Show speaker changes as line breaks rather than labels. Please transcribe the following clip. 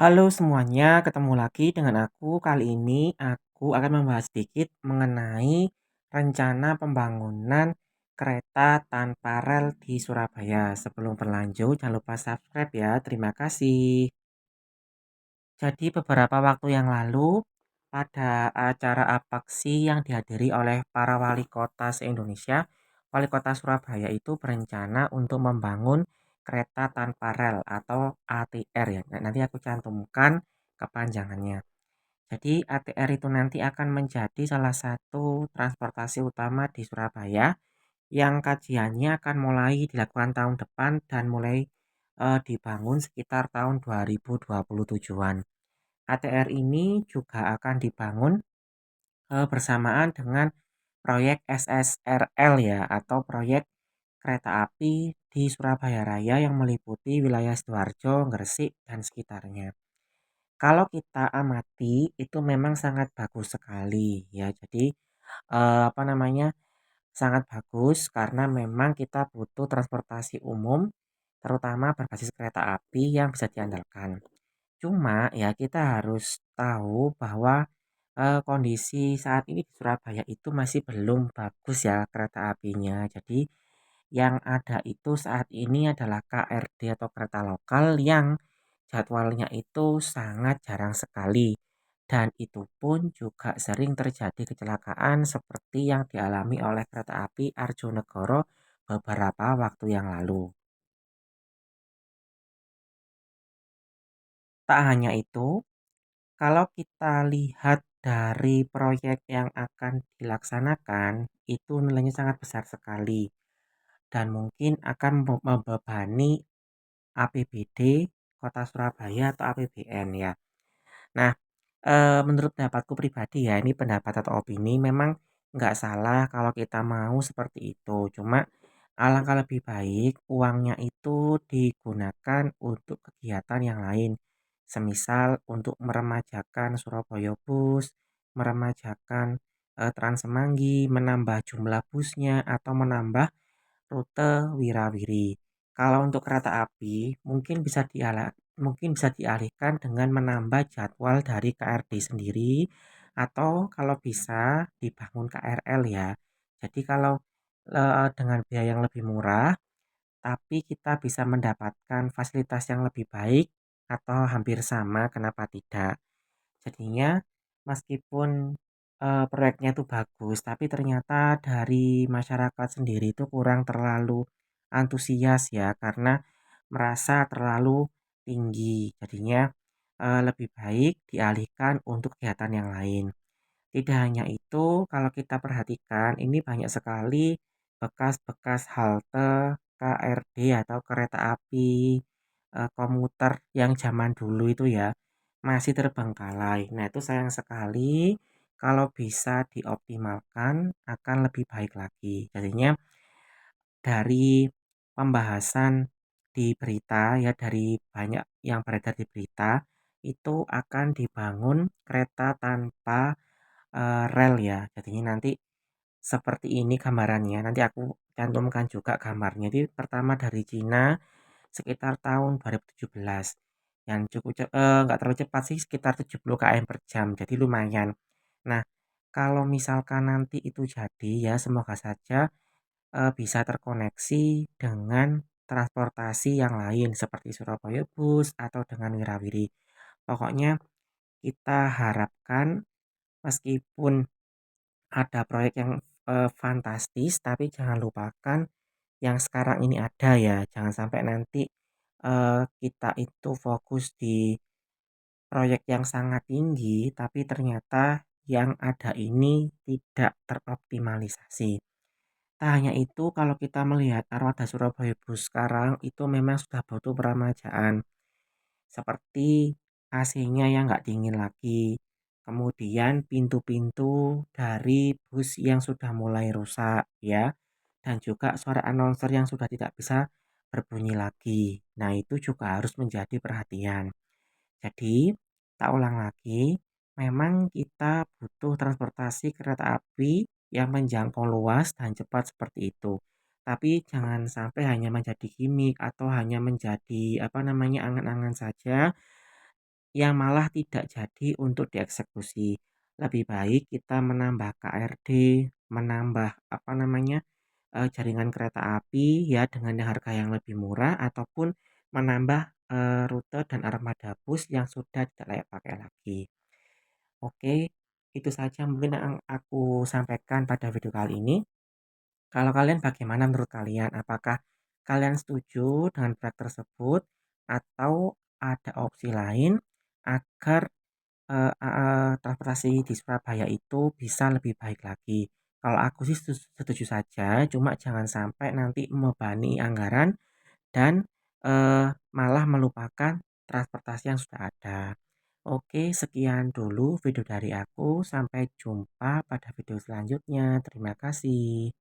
Halo semuanya, ketemu lagi dengan aku. Kali ini aku akan membahas sedikit mengenai rencana pembangunan kereta tanpa rel di Surabaya. Sebelum berlanjut, jangan lupa subscribe ya. Terima kasih. Jadi beberapa waktu yang lalu, pada acara apaksi yang dihadiri oleh para wali kota se-Indonesia, wali kota Surabaya itu berencana untuk membangun kereta tanpa rel atau ATR ya. Nah, nanti aku cantumkan kepanjangannya. Jadi ATR itu nanti akan menjadi salah satu transportasi utama di Surabaya yang kajiannya akan mulai dilakukan tahun depan dan mulai dibangun sekitar tahun 2027-an. ATR ini juga akan dibangun bersamaan dengan proyek SSRL ya atau proyek kereta api di Surabaya Raya yang meliputi wilayah Sidoarjo, Gresik, dan sekitarnya. Kalau kita amati itu memang sangat bagus sekali ya. Jadi apa namanya? Sangat bagus karena memang kita butuh transportasi umum terutama berbasis kereta api yang bisa diandalkan. Cuma ya kita harus tahu bahwa kondisi saat ini di Surabaya itu masih belum bagus ya kereta apinya. Jadi yang ada itu saat ini adalah KRD atau kereta lokal yang jadwalnya itu sangat jarang sekali. Dan itu pun juga sering terjadi kecelakaan seperti yang dialami oleh kereta api Arjonegoro beberapa waktu yang lalu. Tak hanya itu, kalau kita lihat dari proyek yang akan dilaksanakan, itu nilainya sangat besar sekali dan mungkin akan membebani APBD Kota Surabaya atau APBN ya. Nah, menurut pendapatku pribadi ya, ini pendapat atau opini, memang nggak salah kalau kita mau seperti itu. Cuma alangkah lebih baik uangnya itu digunakan untuk kegiatan yang lain. Semisal untuk meremajakan Surabaya Bus, meremajakan Trans Semanggi, menambah jumlah busnya atau menambah rute Wirawiri. Kalau untuk kereta api mungkin bisa dialihkan dengan menambah jadwal dari KRD sendiri atau kalau bisa dibangun KRL ya. Jadi kalau dengan biaya yang lebih murah tapi kita bisa mendapatkan fasilitas yang lebih baik atau hampir sama, kenapa tidak? Jadinya meskipun proyeknya itu bagus, tapi ternyata dari masyarakat sendiri itu kurang terlalu antusias ya, karena merasa terlalu tinggi. Jadinya lebih baik dialihkan untuk kegiatan yang lain. Tidak hanya itu, kalau kita perhatikan ini banyak sekali bekas-bekas halte KRD atau kereta api komuter yang zaman dulu itu ya masih terbengkalai. Nah, itu sayang sekali. Kalau bisa dioptimalkan akan lebih baik lagi. Jadinya dari pembahasan di berita ya dari banyak yang beredar di berita itu akan dibangun kereta tanpa rel ya. Jadinya nanti seperti ini gambarannya. Nanti aku cantumkan juga gambarnya. Jadi pertama dari Cina sekitar tahun 2017. Yang cukup nggak terlalu cepat sih sekitar 70 km per jam. Jadi lumayan. Nah, kalau misalkan nanti itu jadi ya semoga saja bisa terkoneksi dengan transportasi yang lain seperti Surabaya Bus atau dengan Wirawiri. Pokoknya kita harapkan meskipun ada proyek yang fantastis, tapi jangan lupakan yang sekarang ini ada ya. Jangan sampai nanti kita itu fokus di proyek yang sangat tinggi, tapi ternyata yang ada ini tidak teroptimalisasi. Tak hanya itu, kalau kita melihat Armada Surabaya Bus sekarang itu memang sudah butuh peremajaan. Seperti AC-nya yang nggak dingin lagi. Kemudian pintu-pintu dari bus yang sudah mulai rusak ya. Dan juga suara announcer yang sudah tidak bisa berbunyi lagi. Nah, itu juga harus menjadi perhatian. Jadi, tak ulang lagi, memang kita butuh transportasi kereta api yang menjangkau luas dan cepat seperti itu. Tapi jangan sampai hanya menjadi gimmick atau hanya menjadi apa namanya angan-angan saja yang malah tidak jadi untuk dieksekusi. Lebih baik kita menambah KRD, menambah apa namanya, jaringan kereta api ya dengan harga yang lebih murah ataupun menambah, rute dan armada bus yang sudah tidak layak pakai lagi. Oke, itu saja mungkin yang aku sampaikan pada video kali ini. Kalau kalian bagaimana menurut kalian? Apakah kalian setuju dengan proyek tersebut atau ada opsi lain agar transportasi di Surabaya itu bisa lebih baik lagi? Kalau aku sih setuju saja, cuma jangan sampai nanti membebani anggaran dan, malah melupakan transportasi yang sudah ada. Oke, sekian dulu video dari aku, sampai jumpa pada video selanjutnya. Terima kasih.